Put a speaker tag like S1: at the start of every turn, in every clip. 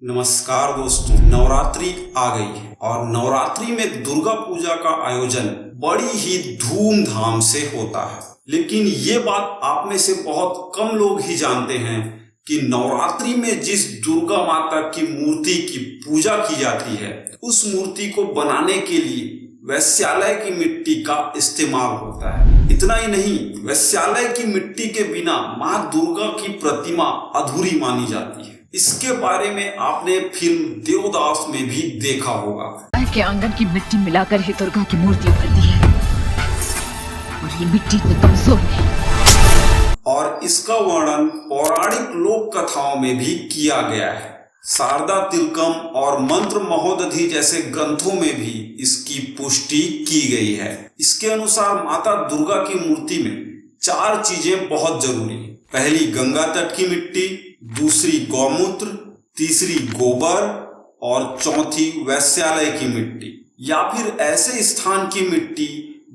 S1: नमस्कार दोस्तों, नवरात्रि आ गई है और नवरात्रि में दुर्गा पूजा का आयोजन बड़ी ही धूमधाम से होता है। लेकिन ये बात आप में से बहुत कम लोग ही जानते हैं कि नवरात्रि में जिस दुर्गा माता की मूर्ति की पूजा की जाती है, उस मूर्ति को बनाने के लिए वैश्यालय की मिट्टी का इस्तेमाल होता है। इतना ही नहीं, वैश्यालय की मिट्टी के बिना माँ दुर्गा की प्रतिमा अधूरी मानी जाती है। इसके बारे में आपने फिल्म देवदास में भी देखा होगा।
S2: के आंगन की मिट्टी मिलाकर ही दुर्गा की मूर्ति उभरती है और ये मिट्टी तो कमजोर है।
S1: और इसका वर्णन पौराणिक लोक कथाओं में भी किया गया है। शारदा तिलकम और मंत्र महोदधि जैसे ग्रंथों में भी इसकी पुष्टि की गई है। इसके अनुसार माता दुर्गा की मूर्ति में 4 चीजें बहुत जरूरी है। पहली गंगा तट की मिट्टी, दूसरी गौमूत्र, तीसरी गोबर और चौथी वैश्यालय की मिट्टी या फिर ऐसे स्थान की मिट्टी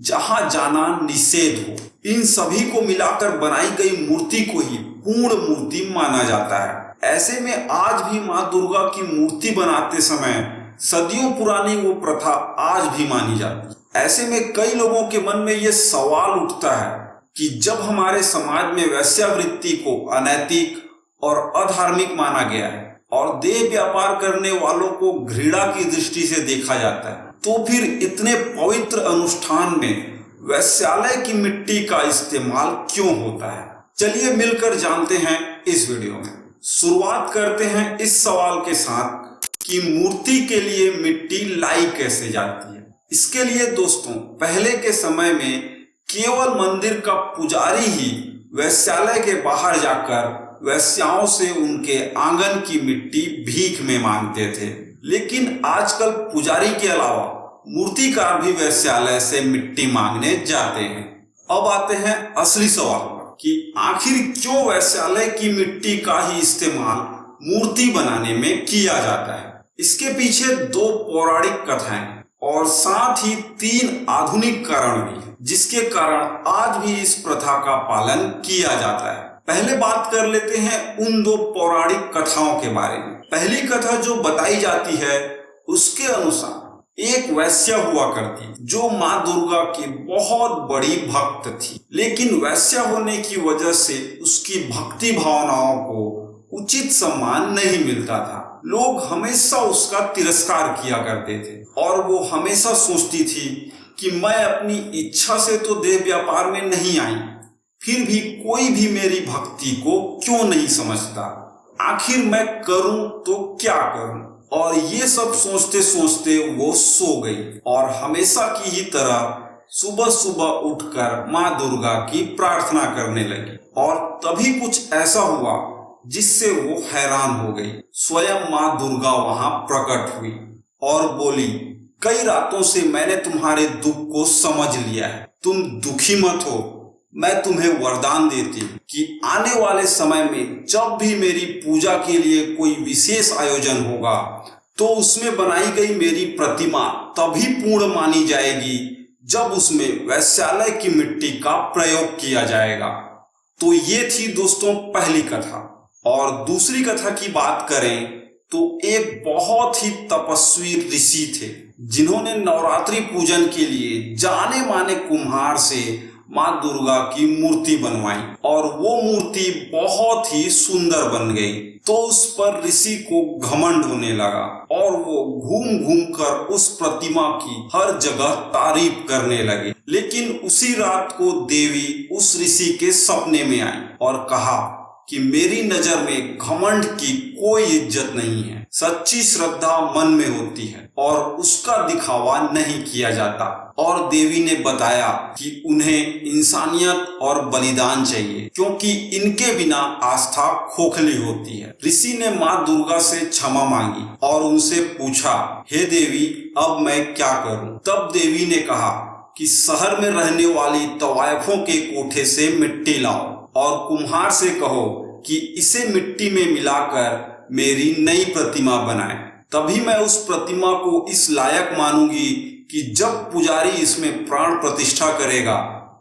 S1: जहां जाना निषेध हो। इन सभी को मिलाकर बनाई गई मूर्ति को ही पूर्ण मूर्ति माना जाता है। ऐसे में आज भी मां दुर्गा की मूर्ति बनाते समय सदियों पुरानी वो प्रथा आज भी मानी जाती है। ऐसे में कई लोगों के मन में ये सवाल उठता है कि जब हमारे समाज में वेश्यावृत्ति को अनैतिक और अधार्मिक माना गया है और देह व्यापार करने वालों को घृणा की दृष्टि से देखा जाता है, तो फिर इतने पवित्र अनुष्ठान में वैश्यालय की मिट्टी का इस्तेमाल क्यों होता है? चलिए मिलकर जानते हैं इस वीडियो में। शुरुआत करते हैं इस सवाल के साथ कि मूर्ति के लिए मिट्टी लाई कैसे जाती है। इसके लिए दोस्तों, पहले के समय में केवल मंदिर का पुजारी ही वैश्यालय के बाहर जाकर वैश्याओं से उनके आंगन की मिट्टी भीख में मांगते थे। लेकिन आजकल पुजारी के अलावा मूर्तिकार भी वैश्यालय से मिट्टी मांगने जाते हैं। अब आते हैं असली सवाल पर कि आखिर क्यों वैश्यालय की मिट्टी का ही इस्तेमाल मूर्ति बनाने में किया जाता है। इसके पीछे 2 पौराणिक कथाएं और साथ ही 3 आधुनिक कारण भी, जिसके कारण आज भी इस प्रथा का पालन किया जाता है। पहले बात कर लेते हैं उन 2 पौराणिक कथाओं के बारे में। पहली कथा जो बताई जाती है, उसके अनुसार एक वैश्या हुआ करती जो माँ दुर्गा की बहुत बड़ी भक्त थी। लेकिन वैश्या होने की वजह से उसकी भक्ति भावनाओं को उचित सम्मान नहीं मिलता था। लोग हमेशा उसका तिरस्कार किया करते थे और वो हमेशा सोचती थी कि मैं अपनी इच्छा से तो देह व्यापार में नहीं आई, फिर भी कोई भी मेरी भक्ति को क्यों नहीं समझता, आखिर मैं करूं तो क्या करूं। और ये सब सोचते सोचते वो सो गई और हमेशा की ही तरह सुबह सुबह उठकर माँ दुर्गा की प्रार्थना करने लगी। और तभी कुछ ऐसा हुआ जिससे वो हैरान हो गई। स्वयं माँ दुर्गा वहां प्रकट हुई और बोली, कई रातों से मैंने तुम्हारे दुख को समझ लिया है, तुम दुखी मत हो। मैं तुम्हें वरदान देती हूँ कि आने वाले समय में जब भी मेरी पूजा के लिए कोई विशेष आयोजन होगा, तो उसमें बनाई गई मेरी प्रतिमा तभी पूर्ण मानी जाएगी जब उसमें वैश्यालय की मिट्टी का प्रयोग किया जाएगा। तो ये थी दोस्तों पहली कथा। और दूसरी कथा की बात करें तो एक बहुत ही तपस्वी ऋषि थे जिन्होंने नवरात्रि पूजन के लिए जाने माने कुम्हार से माँ दुर्गा की मूर्ति बनवाई और वो मूर्ति बहुत ही सुंदर बन गई। तो उस पर ऋषि को घमंड होने लगा और वो घूम घूम कर उस प्रतिमा की हर जगह तारीफ करने लगे। लेकिन उसी रात को देवी उस ऋषि के सपने में आई और कहा कि मेरी नजर में घमंड की कोई इज्जत नहीं है। सच्ची श्रद्धा मन में होती है और उसका दिखावा नहीं किया जाता। और देवी ने बताया कि उन्हें इंसानियत और बलिदान चाहिए, क्योंकि इनके बिना आस्था खोखली होती है। ऋषि ने माँ दुर्गा से क्षमा मांगी और उनसे पूछा, हे देवी, अब मैं क्या करूं? तब देवी ने कहा कि शहर में रहने वाली तवायफों के कोठे से मिट्टी लाओ और कुम्हार से कहो कि इसे मिट्टी में मिलाकर मेरी नई प्रतिमा बनाए। तभी मैं उस प्रतिमा को इस लायक मानूंगी कि जब पुजारी इसमें प्राण प्रतिष्ठा करेगा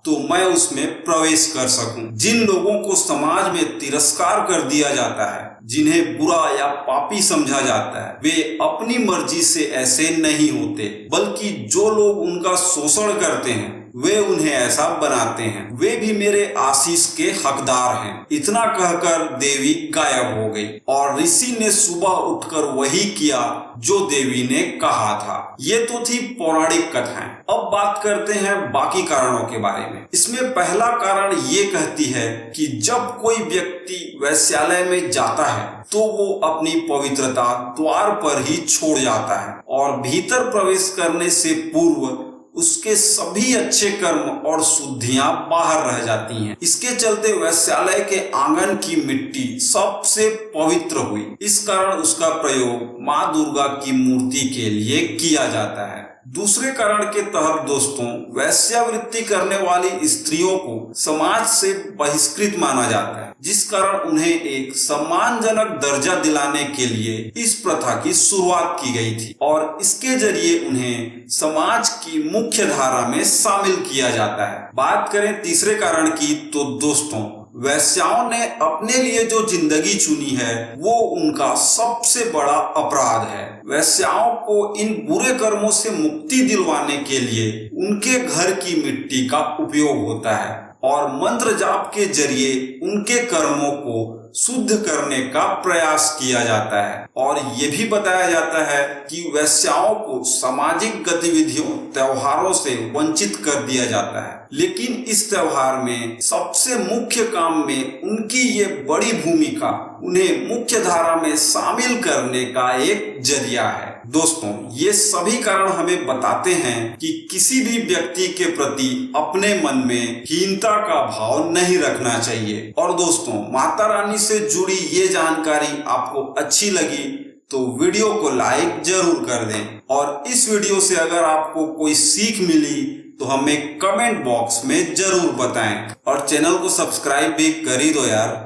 S1: तो मैं उसमें प्रवेश कर सकूं। जिन लोगों को समाज में तिरस्कार कर दिया जाता है, जिन्हें बुरा या पापी समझा जाता है, वे अपनी मर्जी से ऐसे नहीं होते, बल्कि जो लोग उनका शोषण करते हैं वे उन्हें ऐसा बनाते हैं। वे भी मेरे आशीष के हकदार हैं। इतना कहकर देवी गायब हो गई और ऋषि ने सुबह उठकर वही किया जो देवी ने कहा था। ये तो थी पौराणिक कथाएं। अब बात करते हैं बाकी कारणों के बारे में। इसमें पहला कारण ये कहती है कि जब कोई व्यक्ति वेश्यालय में जाता है तो वो अपनी पवित्रता द्वार पर ही छोड़ जाता है और भीतर प्रवेश करने से पूर्व उसके सभी अच्छे कर्म और शुद्धियां बाहर रह जाती हैं। इसके चलते वेश्यालय के आंगन की मिट्टी सबसे पवित्र हुई। इस कारण उसका प्रयोग माँ दुर्गा की मूर्ति के लिए किया जाता है। दूसरे कारण के तहत दोस्तों, वेश्यावृत्ति करने वाली स्त्रियों को समाज से बहिष्कृत माना जाता है, जिस कारण उन्हें एक सम्मानजनक दर्जा दिलाने के लिए इस प्रथा की शुरुआत की गई थी और इसके जरिए उन्हें समाज की मुख्य धारा में शामिल किया जाता है। बात करें तीसरे कारण की तो दोस्तों, वेश्याओं ने अपने लिए जो जिंदगी चुनी है वो उनका सबसे बड़ा अपराध है। वेश्याओं को इन बुरे कर्मों से मुक्ति दिलवाने के लिए उनके घर की मिट्टी का उपयोग होता है और मंत्र जाप के जरिए उनके कर्मों को शुद्ध करने का प्रयास किया जाता है। और ये भी बताया जाता है कि वेश्याओं को सामाजिक गतिविधियों, त्योहारों से वंचित कर दिया जाता है, लेकिन इस त्योहार में सबसे मुख्य काम में उनकी ये बड़ी भूमिका उन्हें मुख्य धारा में शामिल करने का एक जरिया है। दोस्तों, ये सभी कारण हमें बताते हैं कि किसी भी व्यक्ति के प्रति अपने मन में हीनता का भाव नहीं रखना चाहिए। और दोस्तों, माता रानी से जुड़ी ये जानकारी आपको अच्छी लगी तो वीडियो को लाइक जरूर कर दें और इस वीडियो से अगर आपको कोई सीख मिली तो हमें कमेंट बॉक्स में जरूर बताएं और चैनल को सब्सक्राइब भी कर ही दो यार।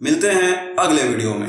S1: मिलते हैं अगले वीडियो में।